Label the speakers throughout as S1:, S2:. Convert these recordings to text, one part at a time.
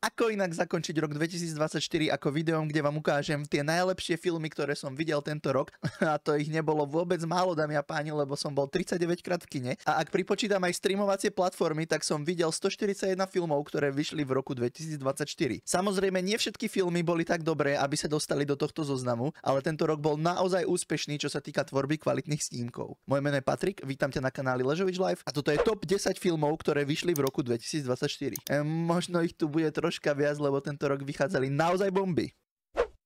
S1: Ako inak zakončiť rok 2024 ako videom, kde vám ukážem tie najlepšie filmy, ktoré som videl tento rok. A to ich nebolo vôbec málo, dámy a páni, lebo som bol 39 krát v kine. A ak pripočítam aj streamovacie platformy, tak som videl 141 filmov, ktoré vyšli v roku 2024. Samozrejme, nie všetky filmy boli tak dobré, aby sa dostali do tohto zoznamu, ale tento rok bol naozaj úspešný, čo sa týka tvorby kvalitných snímkov. Moje meno je Patrik, vítam ťa na kanáli Ležovič Live a toto je top 10 filmov, ktoré vyšli v roku 2024. Možno ich tu bude troška viac, lebo tento rok vychádzali naozaj bomby.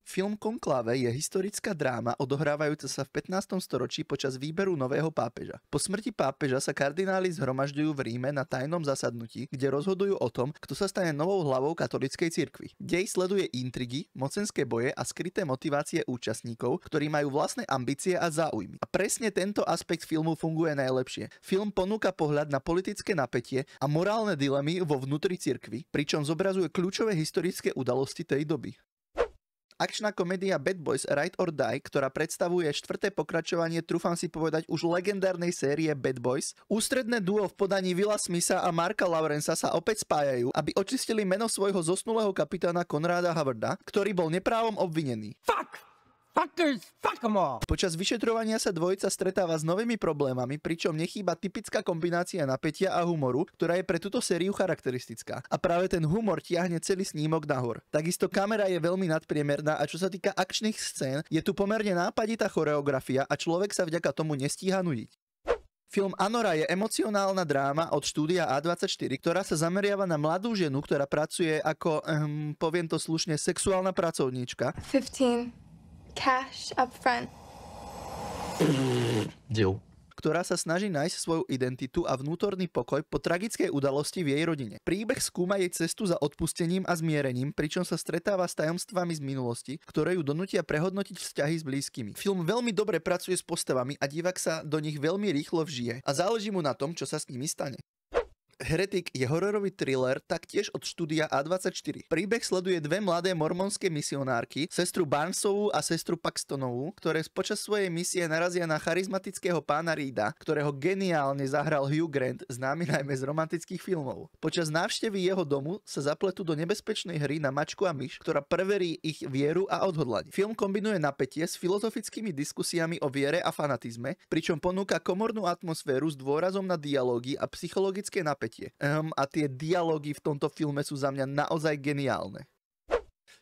S1: Film Konklave je historická dráma odohrávajúca sa v 15. storočí počas výberu nového pápeža. Po smrti pápeža sa kardináli zhromažďujú v Ríme na tajnom zasadnutí, kde rozhodujú o tom, kto sa stane novou hlavou katolíckej cirkvi. Dej sleduje intrigy, mocenské boje a skryté motivácie účastníkov, ktorí majú vlastné ambície a záujmy. A presne tento aspekt filmu funguje najlepšie. Film ponúka pohľad na politické napätie a morálne dilemy vo vnútri cirkvi, pričom zobrazuje kľúčové historické udalosti tej doby. Akčná komédia Bad Boys Ride or Die, ktorá predstavuje štvrté pokračovanie, trúfam si povedať, už legendárnej série Bad Boys. Ústredné duo v podaní Willa Smitha a Marka Lawrensa sa opäť spájajú, aby očistili meno svojho zosnulého kapitána Conrada Howarda, ktorý bol neprávom obvinený. Počas vyšetrovania sa dvojica stretáva s novými problémami, pričom nechýba typická kombinácia napätia a humoru, ktorá je pre túto sériu charakteristická. A práve ten humor tiahne celý snímok nahor. Takisto kamera je veľmi nadpriemerná a čo sa týka akčných scén, je tu pomerne nápaditá choreografia a človek sa vďaka tomu nestíha nudiť. Film Anora je emocionálna dráma od štúdia A24, ktorá sa zameriava na mladú ženu, ktorá pracuje ako, poviem to slušne, sexuálna pracovníčka.
S2: 15. Cash up front.
S1: Deal. Ktorá sa snaží nájsť svoju identitu a vnútorný pokoj po tragickej udalosti v jej rodine. Príbeh skúma jej cestu za odpustením a zmierením, pričom sa stretáva s tajomstvami z minulosti, ktoré ju donútia prehodnotiť vzťahy s blízkymi. Film veľmi dobre pracuje s postavami a divák sa do nich veľmi rýchlo vžije a záleží mu na tom, čo sa s nimi stane. Heretic je hororový thriller taktiež od štúdia A24. Príbeh sleduje dve mladé mormonské misionárky, sestru Barnesovú a sestru Paxtonovú, ktoré počas svojej misie narazia na charizmatického pána Reeda, ktorého geniálne zahral Hugh Grant, známy najmä z romantických filmov. Počas návštevy jeho domu sa zapletú do nebezpečnej hry na mačku a myš, ktorá preverí ich vieru a odhodlanie. Film kombinuje napätie s filozofickými diskusiami o viere a fanatizme, pričom ponúka komornú atmosféru s dôrazom na dialógy a psychologické napätie. A tie dialógy v tomto filme sú za mňa naozaj geniálne.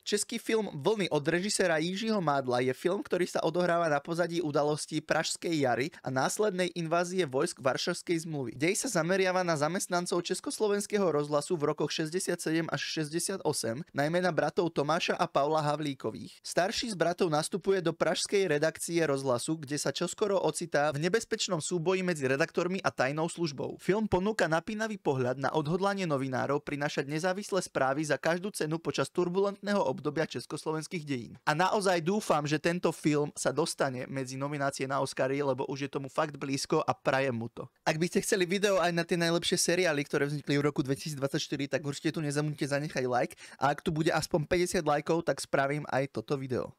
S1: Český film Vlny od režiséra Jiřího Mádla je film, ktorý sa odohráva na pozadí udalostí Pražskej jary a následnej invázie vojsk Varšavskej zmluvy. Dej sa zameriava na zamestnancov Československého rozhlasu v rokoch 67 až 68, najmä na bratov Tomáša a Pavla Havlíkových. Starší z bratov nastupuje do pražskej redakcie rozhlasu, kde sa čoskoro ocitá v nebezpečnom súboji medzi redaktormi a tajnou službou. Film ponúka napínavý pohľad na odhodlanie novinárov prinášať nezávislé správy za každú cenu počas turbulentného obdobia československých dejín. A naozaj dúfam, že tento film sa dostane medzi nominácie na Oscary, lebo už je tomu fakt blízko a prajem mu to. Ak by ste chceli video aj na tie najlepšie seriály, ktoré vznikli v roku 2024, tak určite tu nezabudnite zanechať like a ak tu bude aspoň 50 lajkov, tak spravím aj toto video.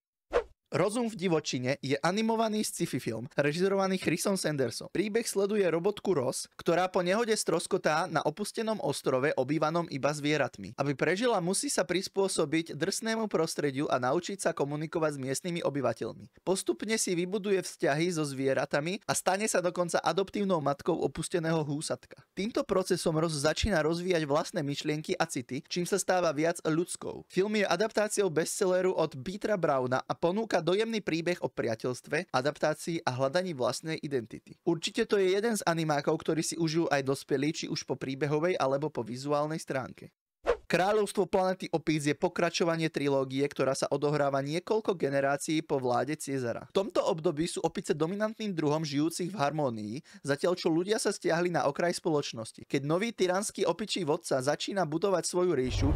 S1: Rozum v divočine je animovaný sci-fi film, režirovaný Chrisom Sandersom. Príbeh sleduje robotku Roz, ktorá po nehode stroskotá na opustenom ostrove obývanom iba zvieratmi. Aby prežila, musí sa prispôsobiť drsnému prostrediu a naučiť sa komunikovať s miestnymi obyvateľmi. Postupne si vybuduje vzťahy so zvieratami a stane sa dokonca adoptívnou matkou opusteného húsatka. Týmto procesom Roz začína rozvíjať vlastné myšlienky a city, čím sa stáva viac ľudskou. Film je adaptáciou bestselleru od Petera Browna a ponúka dojemný príbeh o priateľstve, adaptácii a hľadaní vlastnej identity. Určite to je jeden z animákov, ktorý si užijú aj dospelí, či už po príbehovej alebo po vizuálnej stránke. Kráľovstvo planety opíc je pokračovanie trilógie, ktorá sa odohráva niekoľko generácií po vláde Ciezara. V tomto období sú opice dominantným druhom žijúcich v harmónii, zatiaľ čo ľudia sa stiahli na okraj spoločnosti. Keď nový tyranský opičí vodca začína budovať svoju ríšu,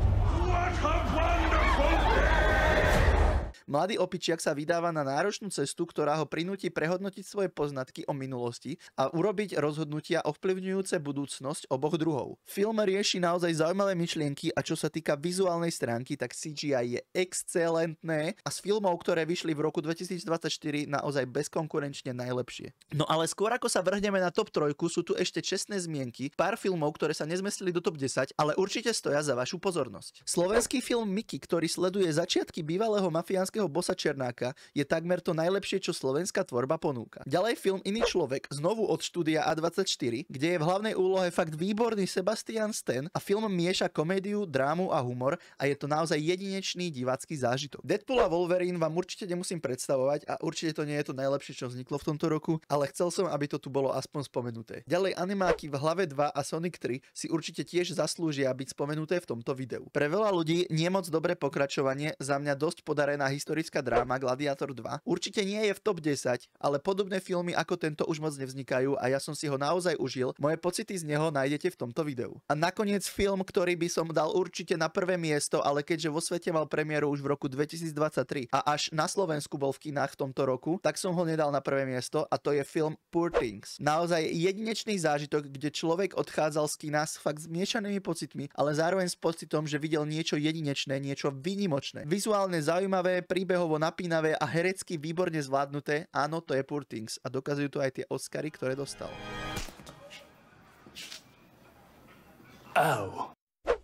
S1: Mladý opičiak sa vydáva na náročnú cestu, ktorá ho prinúti prehodnotiť svoje poznatky o minulosti a urobiť rozhodnutia ovplyvňujúce budúcnosť oboch druhov. Film rieši naozaj zaujímavé myšlienky a čo sa týka vizuálnej stránky, tak CGI je excelentné a z filmov, ktoré vyšli v roku 2024, naozaj bezkonkurenčne najlepšie. No ale skôr ako sa vrhneme na top 3, sú tu ešte čestné zmienky, pár filmov, ktoré sa nezmestili do top 10, ale určite stoja za vašu pozornosť. Slovenský film Mickey, ktorý sleduje začiatky bývalého mafiánskeho bossa Černáka, je takmer to najlepšie, čo slovenská tvorba ponúka. Ďalej film Iný človek, znovu od štúdia A24, kde je v hlavnej úlohe fakt výborný Sebastian Stan a film mieša komédiu, drámu a humor a je to naozaj jedinečný divácky zážitok. Deadpool a Wolverine vám určite nemusím predstavovať a určite to nie je to najlepšie, čo vzniklo v tomto roku, ale chcel som, aby to tu bolo aspoň spomenuté. Ďalej animáky v Hlave 2 a Sonic 3 si určite tiež zaslúžia byť spomenuté v tomto videu. Pre veľa ľudí nie moc dobré pokračovanie, za mňa dosť podarená historická dráma Gladiator 2. Určite nie je v top 10, ale podobné filmy ako tento už moc nevznikajú a ja som si ho naozaj užil. Moje pocity z neho nájdete v tomto videu. A nakoniec film, ktorý by som dal určite na prvé miesto, ale keďže vo svete mal premiéru už v roku 2023 a až na Slovensku bol v kinách v tomto roku, tak som ho nedal na prvé miesto a to je film Poor Things. Naozaj jedinečný zážitok, kde človek odchádzal z kina s fakt zmiešanými pocitmi, ale zároveň s pocitom, že videl niečo jedinečné, niečo výnimočné. Vizuálne zaujímavé, príbehovo napínavé a herecky výborne zvládnuté, áno, to je Poor Things a dokazujú to aj tie Oscary, ktoré dostal.
S3: Au.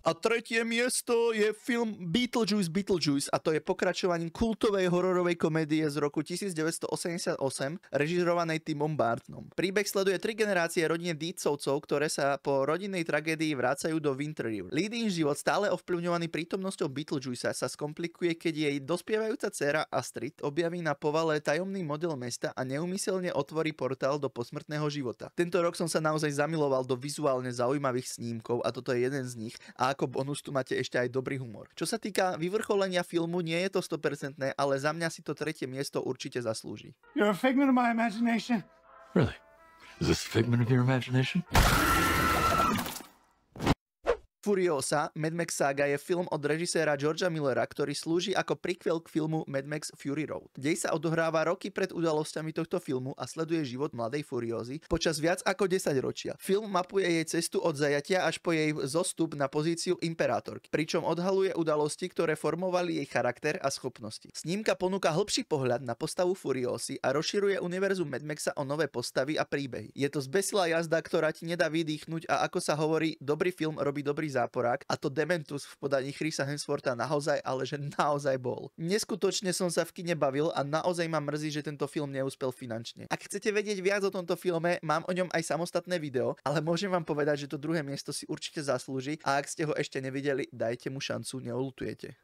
S1: A tretie miesto je film Beetlejuice a to je pokračovaním kultovej hororovej komédie z roku 1988, režirovanej Timom Burtonom. Príbeh sleduje 3 generácie rodine Deedsovcov, ktoré sa po rodinnej tragédii vracajú do Winter River. Lidyn život, stále ovplyvňovaný prítomnosťou Beetlejuicea, sa skomplikuje, keď jej dospievajúca dcéra Astrid objaví na povale tajomný model mesta a neúmyselne otvorí portál do posmrtného života. Tento rok som sa naozaj zamiloval do vizuálne zaujímavých snímkov a toto je jeden z nich. A ako bonus tu máte ešte aj dobrý humor. Čo sa týka vyvrcholenia filmu, nie je to 100%, ale za mňa si to tretie miesto určite zaslúži.
S3: You're a figment of my imagination. Really? Is this a figment of your imagination?
S1: Furiosa, Mad Max Saga je film od režiséra Georgea Millera, ktorý slúži ako prequel k filmu Mad Max Fury Road. Dej sa odohráva roky pred udalosťami tohto filmu a sleduje život mladej Furiózy počas viac ako 10 ročia. Film mapuje jej cestu od zajatia až po jej zostup na pozíciu imperátorky, pričom odhaluje udalosti, ktoré formovali jej charakter a schopnosti. Snímka ponúka hĺbší pohľad na postavu Furiosy a rozširuje univerzum Mad Maxa o nové postavy a príbehy. Je to zbesilá jazda, ktorá ti nedá vydýchnuť a ako sa hovorí, dobrý film robí dobrý záporák a to Dementus v podaní Chrisa Hemswortha naozaj, ale že naozaj bol. Neskutočne som sa v kine bavil a naozaj ma mrzí, že tento film neúspel finančne. Ak chcete vedieť viac o tomto filme, mám o ňom aj samostatné video, ale môžem vám povedať, že to druhé miesto si určite zaslúži a ak ste ho ešte nevideli, dajte mu šancu, neolutujete.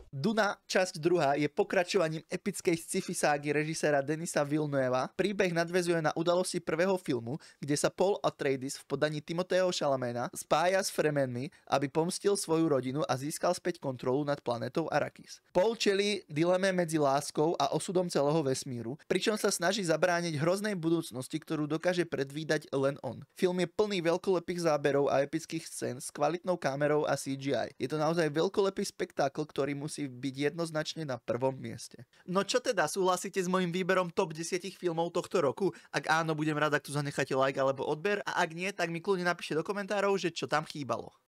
S1: Duna, časť 2, je pokračovaním epickej sci-fi ságy režiséra Denisa Villeneuva. Príbeh nadväzuje na udalosti prvého filmu, kde sa Paul Atreides v podaní Timothého Chalamena spája s Fremenmi, aby pomstil svoju rodinu a získal späť kontrolu nad planetou Arrakis. Paul čelí dileme medzi láskou a osudom celého vesmíru, pričom sa snaží zabrániť hroznej budúcnosti, ktorú dokáže predvídať len on. Film je plný veľkolepých záberov a epických scén s kvalitnou kamerou a CGI. Je to naozaj veľkolepý spektákl, ktorý musí byť jednoznačne na prvom mieste. No čo teda, súhlasíte s mojím výberom top 10 filmov tohto roku? Ak áno, budem rád, ak tu zanecháte like alebo odber, a ak nie, tak mi kľudne napíšte do komentárov, že čo tam chýbalo.